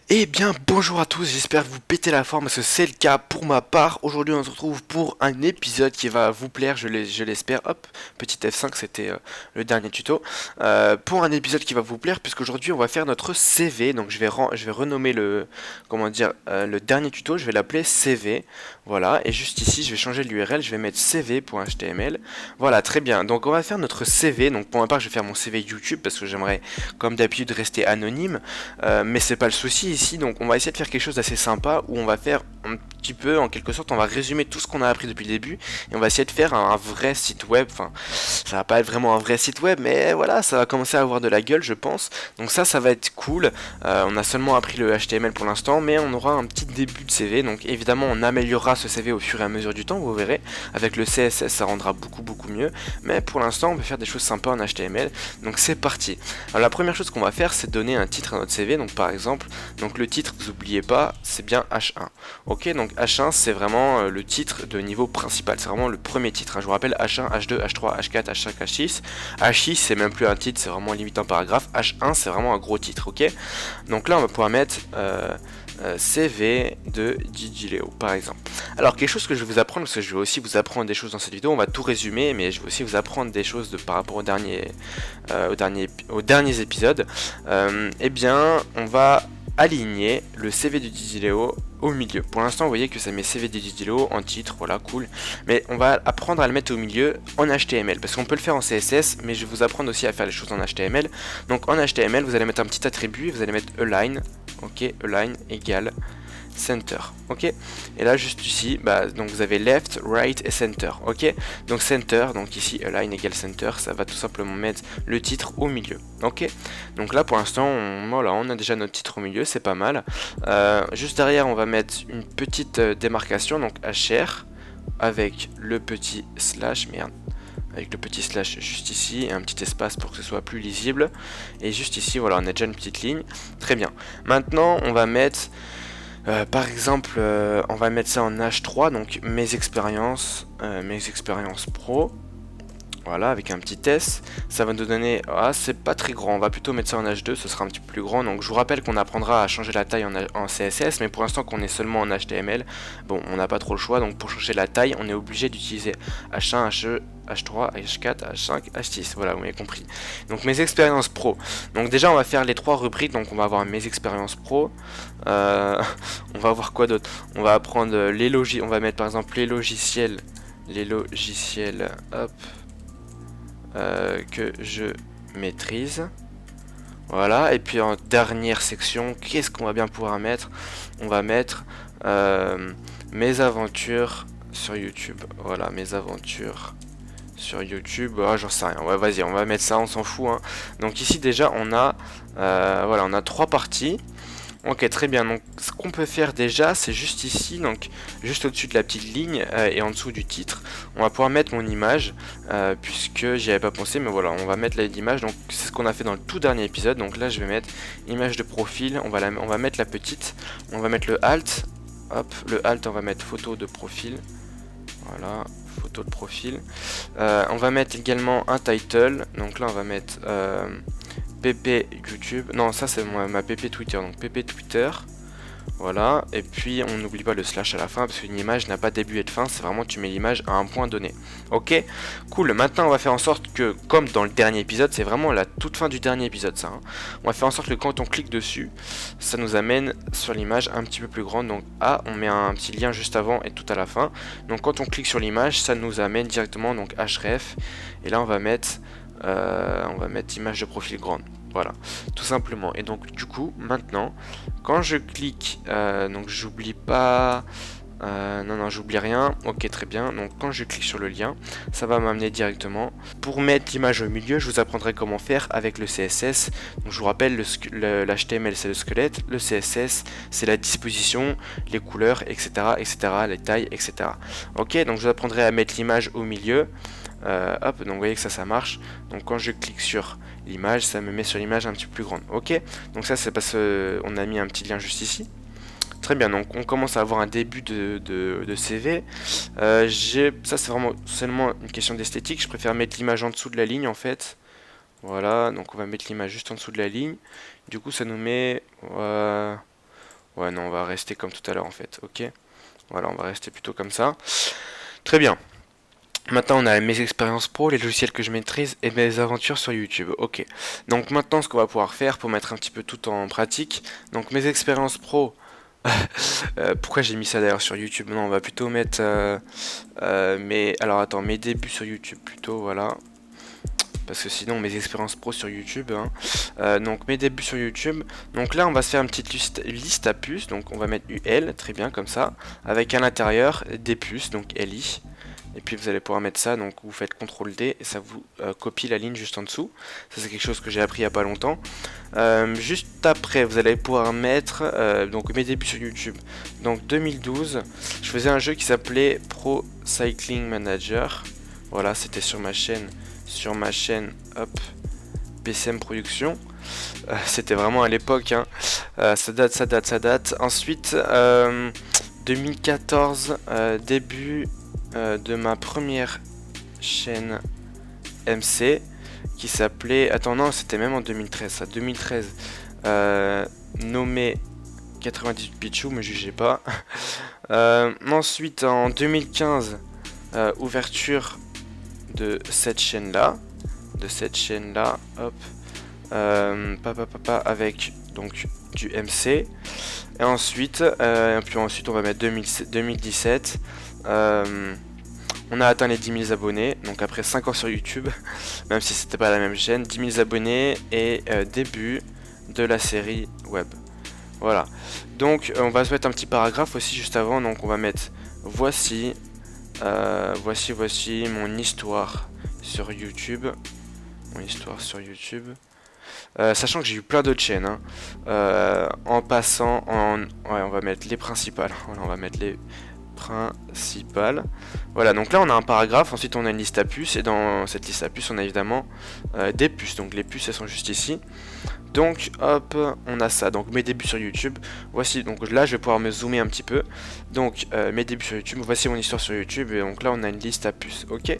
Eh bien, bonjour à tous, j'espère que vous pétez la forme, parce que c'est le cas pour ma part. Aujourd'hui, on se retrouve pour un épisode qui va vous plaire, je l'espère. Hop, petit F5, c'était le dernier tuto. Pour un épisode qui va vous plaire, puisqu'aujourd'hui, on va faire notre CV. Donc, je vais renommer comment dire, le dernier tuto, je vais l'appeler CV. Voilà, et juste ici, je vais changer l'URL, je vais mettre cv.html. Voilà, très bien. Donc, on va faire notre CV. Donc, pour ma part, je vais faire mon CV YouTube, parce que j'aimerais, comme d'habitude, rester anonyme. Mais c'est pas le souci ici, donc on va essayer de faire quelque chose d'assez sympa où on va faire un petit peu, en quelque sorte, on va résumer tout ce qu'on a appris depuis le début et on va essayer de faire un vrai site web. Enfin, ça va pas être vraiment un vrai site web, mais voilà, ça va commencer à avoir de la gueule, je pense. Donc ça va être cool. On a seulement appris le HTML pour l'instant, mais on aura un petit début de CV. Donc évidemment, on améliorera ce CV au fur et à mesure du temps, vous verrez. Avec le CSS, ça rendra beaucoup mieux. Mais pour l'instant, on peut faire des choses sympas en HTML. Donc c'est parti. Alors la première chose qu'on va faire, c'est donner un titre à notre CV. Donc par exemple, donc le titre, vous n'oubliez pas, c'est bien H1. Ok, donc H1, c'est vraiment le titre de niveau principal. C'est vraiment le premier titre, hein. Je vous rappelle, H1, H2, H3, H4, H5, H6. H6, c'est même plus un titre, c'est vraiment limite un paragraphe. H1, c'est vraiment un gros titre, ok. Donc là, on va pouvoir mettre CV de Gigi Léo, par exemple. Alors, quelque chose que je vais vous apprendre, parce que je vais aussi vous apprendre des choses dans cette vidéo, on va tout résumer, mais je vais aussi vous apprendre des choses par rapport aux derniers épisodes. Eh bien, on va aligner le CV de Gigi Léo au milieu. Pour l'instant, vous voyez que ça met CV de Gigi Léo en titre, voilà, cool. Mais on va apprendre à le mettre au milieu en HTML, parce qu'on peut le faire en CSS, mais je vais vous apprendre aussi à faire les choses en HTML. Donc en HTML, vous allez mettre un petit attribut, vous allez mettre align, ok, align égale center, ok. Et là juste ici, donc vous avez left, right et center, ok. Donc center, donc ici align égale center, ça va tout simplement mettre le titre au milieu, ok. Donc là pour l'instant, voilà, on a déjà notre titre au milieu, c'est pas mal. Juste derrière, on va mettre une petite démarcation, donc hr avec le petit slash, merde, avec le petit slash juste ici et un petit espace pour que ce soit plus lisible. Et juste ici, voilà, on a déjà une petite ligne. Très bien. Maintenant, on va mettre par exemple, on va mettre ça en H3, donc mes expériences pro. Voilà, avec un petit S, ça va nous donner, ah c'est pas très grand, on va plutôt mettre ça en H2, ce sera un petit peu plus grand. Donc je vous rappelle qu'on apprendra à changer la taille en CSS, mais pour l'instant qu'on est seulement en HTML, bon on n'a pas trop le choix, donc pour changer la taille, on est obligé d'utiliser H1, H2, H3, H4, H5, H6, voilà vous m'avez compris. Donc mes expériences pro, donc déjà on va faire les trois rubriques, donc on va avoir mes expériences pro, on va avoir quoi d'autre, on va apprendre on va mettre par exemple les logiciels, hop, que je maîtrise. Voilà, et puis en dernière section, qu'est-ce qu'on va bien pouvoir mettre? On va mettre mes aventures sur YouTube. Voilà, mes aventures sur YouTube. Ah, j'en sais rien. Ouais, vas-y, on va mettre ça, on s'en fout, hein. Donc ici déjà, voilà, on a trois parties. Ok, très bien. Donc, ce qu'on peut faire déjà, c'est juste ici, donc juste au-dessus de la petite ligne et en dessous du titre. On va pouvoir mettre mon image, puisque j'y avais pas pensé, mais voilà, on va mettre l'image. Donc, c'est ce qu'on a fait dans le tout dernier épisode. Donc là, je vais mettre image de profil. On va mettre la petite. On va mettre le alt. Hop, le alt, on va mettre photo de profil. Voilà, photo de profil. On va mettre également un title. Donc là, on va mettre pp YouTube. Non, ça c'est ma pp Twitter. Donc pp Twitter. Voilà, et puis on n'oublie pas le slash à la fin parce qu'une image n'a pas de début et de fin, c'est vraiment tu mets l'image à un point donné. Ok, cool. Maintenant on va faire en sorte que, comme dans le dernier épisode, c'est vraiment la toute fin du dernier épisode ça, hein. On va faire en sorte que quand on clique dessus, ça nous amène sur l'image un petit peu plus grande. Donc on met un petit lien juste avant et tout à la fin. Donc quand on clique sur l'image, ça nous amène directement donc href. Et là on va mettre image de profil grande. Voilà, tout simplement. Et donc du coup, maintenant, quand je clique, donc j'oublie pas, non, j'oublie rien. Ok, très bien. Donc quand je clique sur le lien, ça va m'amener directement. Pour mettre l'image au milieu, je vous apprendrai comment faire avec le CSS. Donc je vous rappelle, l'HTML c'est le squelette, le CSS c'est la disposition, les couleurs, etc., etc., les tailles, etc. Ok, donc je vous apprendrai à mettre l'image au milieu. Hop, donc vous voyez que ça marche. Donc quand je clique sur l'image, ça me met sur l'image un petit peu plus grande. Ok, donc ça c'est parce qu'on a mis un petit lien juste ici. Très bien, donc on commence à avoir un début de CV. Ça c'est vraiment seulement une question d'esthétique. Je préfère mettre l'image en dessous de la ligne en fait. Voilà, donc on va mettre l'image juste en dessous de la ligne. Du coup ça nous met Ouais, non, on va rester comme tout à l'heure en fait, ok. Voilà, on va rester plutôt comme ça. Très bien. Maintenant, on a mes expériences pro, les logiciels que je maîtrise et mes aventures sur YouTube. Ok. Donc maintenant, ce qu'on va pouvoir faire pour mettre un petit peu tout en pratique. Donc mes expériences pro. Pourquoi j'ai mis ça d'ailleurs sur YouTube? Non, on va plutôt mettre alors attends, mes débuts sur YouTube plutôt, voilà. Parce que sinon mes expériences pro sur YouTube, hein. Donc mes débuts sur YouTube. Donc là on va se faire une petite liste à puces. Donc on va mettre UL, très bien comme ça. Avec à l'intérieur des puces, donc LI. Et puis vous allez pouvoir mettre ça, donc vous faites CTRL D et ça vous copie la ligne juste en dessous. Ça c'est quelque chose que j'ai appris il n'y a pas longtemps. Juste après vous allez pouvoir mettre donc mes débuts sur YouTube. Donc 2012, je faisais un jeu qui s'appelait Pro Cycling Manager. Voilà, c'était sur ma chaîne, hop, PCM Production. C'était vraiment à l'époque, hein. Ça date. Ensuite 2014, début de ma première chaîne MC qui s'appelait... Attends, non, c'était même en 2013, ça. 2013, nommé 98 Pichou, me jugez pas. Ensuite, en 2015, ouverture de cette chaîne-là. Hop. Avec donc du MC. Et ensuite, on va mettre 2017. On a atteint les 10 000 abonnés, donc après 5 ans sur YouTube, même si c'était pas la même chaîne, 10 000 abonnés et début de la série web. Voilà. Donc on va se mettre un petit paragraphe aussi juste avant, donc on va mettre voici mon histoire sur YouTube. Sachant que j'ai eu plein d'autres chaînes, hein. En passant ouais, on va mettre les principales. Voilà, on va mettre les principales. Voilà, donc là on a un paragraphe, ensuite on a une liste à puces, et dans cette liste à puces on a évidemment des puces, donc les puces elles sont juste ici. Donc hop, on a ça, donc mes débuts sur YouTube. Voici, donc là je vais pouvoir me zoomer un petit peu. Donc mes débuts sur YouTube, voici mon histoire sur YouTube, et donc là on a une liste à puces, ok.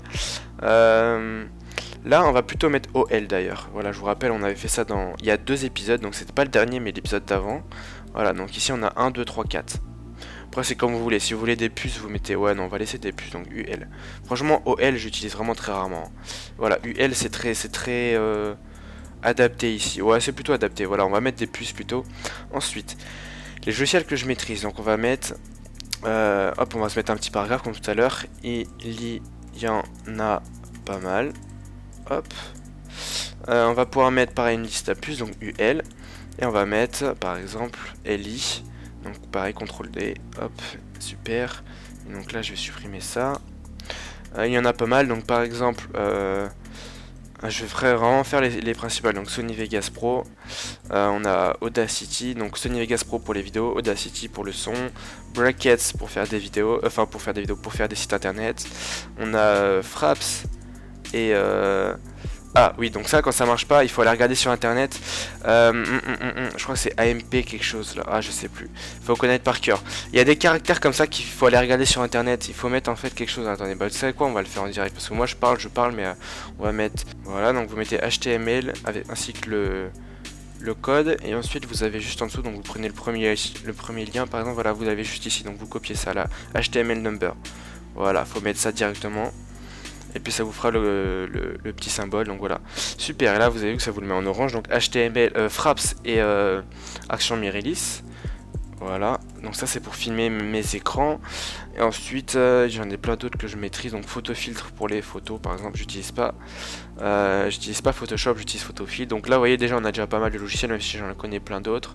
Là on va plutôt mettre OL d'ailleurs. Voilà, je vous rappelle, on avait fait ça il y a 2 épisodes, donc c'était pas le dernier mais l'épisode d'avant. Voilà, donc ici on a 1, 2, 3, 4. Après c'est comme vous voulez, si vous voulez des puces vous mettez, ouais non on va laisser des puces, donc UL. Franchement OL j'utilise vraiment très rarement. Voilà, UL c'est très adapté ici, ouais c'est plutôt adapté, voilà on va mettre des puces plutôt. Ensuite, les logiciels que je maîtrise, donc on va mettre, hop on va se mettre un petit paragraphe comme tout à l'heure, il y en a pas mal, hop. On va pouvoir mettre pareil une liste à puces, donc UL, et on va mettre par exemple LI. Donc pareil, CTRL D, hop, super. Et donc là je vais supprimer ça. Il y en a pas mal, donc par exemple, je vais vraiment faire les principales. Donc Sony Vegas Pro, on a Audacity, donc Sony Vegas Pro pour les vidéos, Audacity pour le son, Brackets pour faire des vidéos, pour faire des sites internet. On a Fraps et... Ah oui, donc ça quand ça marche pas il faut aller regarder sur internet. Je crois que c'est AMP quelque chose là, ah je sais plus, faut connaître par cœur. Il y a des caractères comme ça qu'il faut aller regarder sur internet, il faut mettre en fait quelque chose. Attendez, bah vous savez quoi, on va le faire en direct parce que moi je parle mais on va mettre, voilà, donc vous mettez HTML ainsi que le code, et ensuite vous avez juste en dessous, donc vous prenez le premier lien par exemple, voilà, vous l'avez juste ici, donc vous copiez ça là, HTML number, voilà, faut mettre ça directement. Et puis ça vous fera le petit symbole, donc voilà. Super, et là vous avez vu que ça vous le met en orange, donc HTML, Fraps et Action Mirrorless. Voilà, donc ça c'est pour filmer mes écrans. Et ensuite, j'en ai plein d'autres que je maîtrise, donc photofiltre pour les photos par exemple, j'utilise pas Photoshop, j'utilise Photofiltre. Donc là vous voyez déjà on a déjà pas mal de logiciels, même si j'en connais plein d'autres.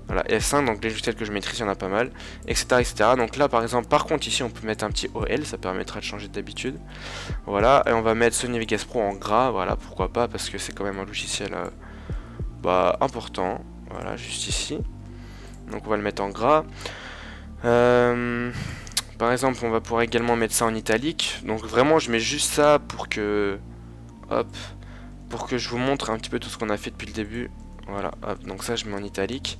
Voilà, F5, donc les logiciels que je maîtrise, il y en a pas mal, etc. Donc là, par exemple, par contre, ici, on peut mettre un petit OL, ça permettra de changer d'habitude. Voilà, et on va mettre Sony Vegas Pro en gras, voilà, pourquoi pas, parce que c'est quand même un logiciel important. Voilà, juste ici. Donc on va le mettre en gras. Par exemple, on va pouvoir également mettre ça en italique. Donc vraiment, je mets juste ça pour que... Hop, pour que je vous montre un petit peu tout ce qu'on a fait depuis le début. Voilà, hop, donc ça je mets en italique.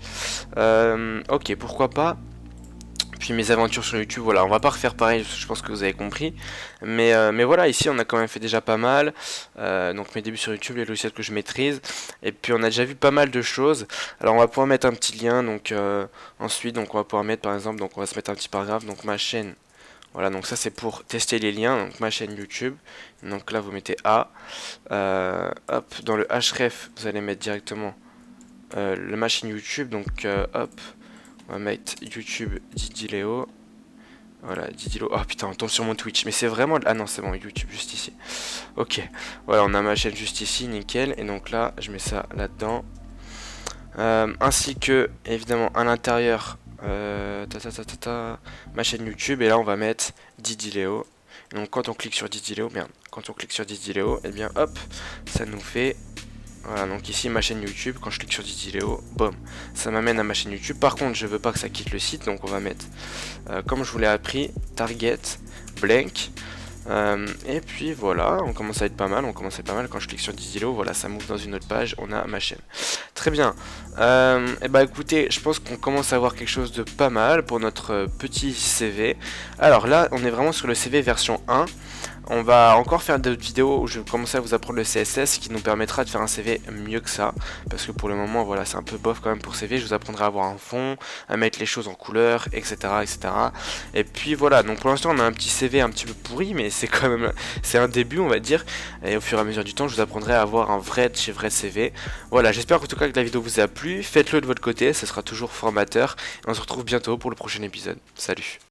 Ok, pourquoi pas Puis mes aventures sur YouTube, voilà, on va pas refaire pareil, je pense que vous avez compris. Mais voilà, ici on a quand même fait déjà pas mal. Donc mes débuts sur YouTube, les logiciels que je maîtrise. Et puis on a déjà vu pas mal de choses. Alors on va pouvoir mettre un petit lien, donc ensuite, donc on va pouvoir mettre par exemple, donc on va se mettre un petit paragraphe, donc ma chaîne. Voilà, donc ça c'est pour tester les liens, donc ma chaîne YouTube. Donc là vous mettez A. Hop, dans le href, vous allez mettre directement ma chaîne YouTube, donc hop. On va mettre YouTube Didileo. Voilà, Didileo. Oh putain, on tombe sur mon Twitch. Mais c'est vraiment... Ah non, c'est bon, YouTube juste ici. Ok. Voilà, on a ma chaîne juste ici, nickel. Et donc là, je mets ça là-dedans. Ainsi que, évidemment, à l'intérieur, ma chaîne YouTube. Et là, on va mettre Didileo. Et donc quand on clique sur Didileo, bien, quand on clique sur Didileo, et bien hop, ça nous fait... Voilà, donc ici ma chaîne YouTube, quand je clique sur Didileo, boum, ça m'amène à ma chaîne YouTube. Par contre, je veux pas que ça quitte le site, donc on va mettre, comme je vous l'ai appris, target, blank. Et puis voilà, on commence à être pas mal, Quand je clique sur Didileo, voilà, ça m'ouvre dans une autre page, on a ma chaîne. Très bien. Et bah écoutez, je pense qu'on commence à avoir quelque chose de pas mal pour notre petit CV. Alors là, on est vraiment sur le CV version 1. On va encore faire d'autres vidéos où je vais commencer à vous apprendre le CSS qui nous permettra de faire un CV mieux que ça. Parce que pour le moment, voilà, c'est un peu bof quand même pour CV. Je vous apprendrai à avoir un fond, à mettre les choses en couleur, etc. etc. Et puis voilà, donc pour l'instant on a un petit CV un petit peu pourri, mais c'est quand même, c'est un début on va dire. Et au fur et à mesure du temps, je vous apprendrai à avoir un vrai de chez vrai CV. Voilà, j'espère en tout cas que la vidéo vous a plu. Faites-le de votre côté, ce sera toujours formateur. Et on se retrouve bientôt pour le prochain épisode. Salut!